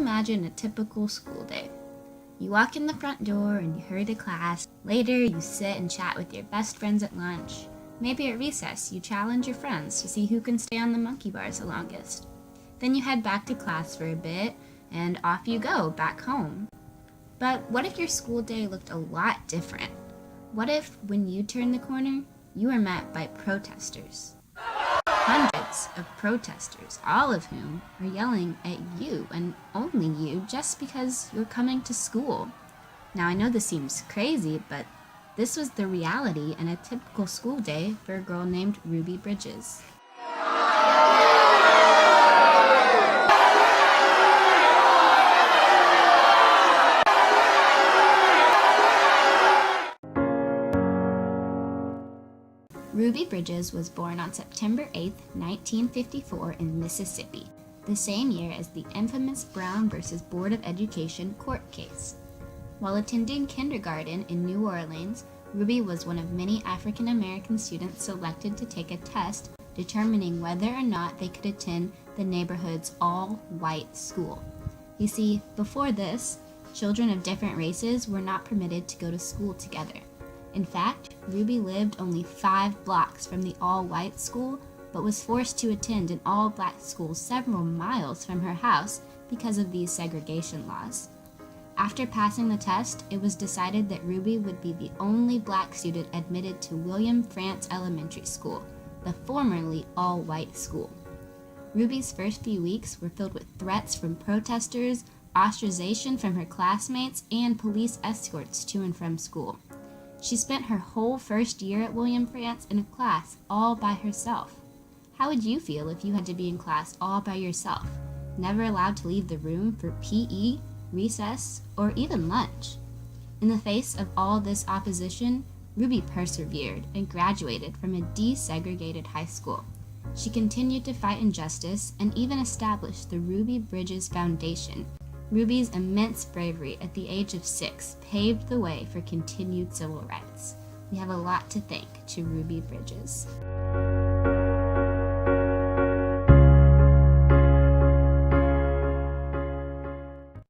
imagine a typical school day. You walk in the front door and you hurry to class. Later, you sit and chat with your best friends at lunch. Maybe at recess, you challenge your friends to see who can stay on the monkey bars the longest. Then you head back to class for a bit, and off you go, back home. But what if your school day looked a lot different? What if, when you turned the corner, you were met by protesters? Hundreds of protesters, all of whom are yelling at you and only you just because you're coming to school. Now, I know this seems crazy, but this was the reality in a typical school day for a girl named Ruby Bridges. Ruby Bridges was born on September 8, 1954 in Mississippi, the same year as the infamous Brown v. Board of Education court case. While attending kindergarten in New Orleans, Ruby was one of many African American students selected to take a test determining whether or not they could attend the neighborhood's all-white school. You see, before this, children of different races were not permitted to go to school together. In fact, Ruby lived only 5 blocks from the all-white school, but was forced to attend an all-black school several miles from her house because of these segregation laws. After passing the test, it was decided that Ruby would be the only black student admitted to William Frantz Elementary School, the formerly all-white school. Ruby's first few weeks were filled with threats from protesters, ostracization from her classmates, and police escorts to and from school. She spent her whole first year at William Frantz in a class all by herself. How would you feel if you had to be in class all by yourself, never allowed to leave the room for PE, recess, or even lunch? In the face of all this opposition, Ruby persevered and graduated from a desegregated high school. She continued to fight injustice and even established the Ruby Bridges Foundation. Ruby's immense bravery at the age of 6 paved the way for continued civil rights. We have a lot to thank to Ruby Bridges.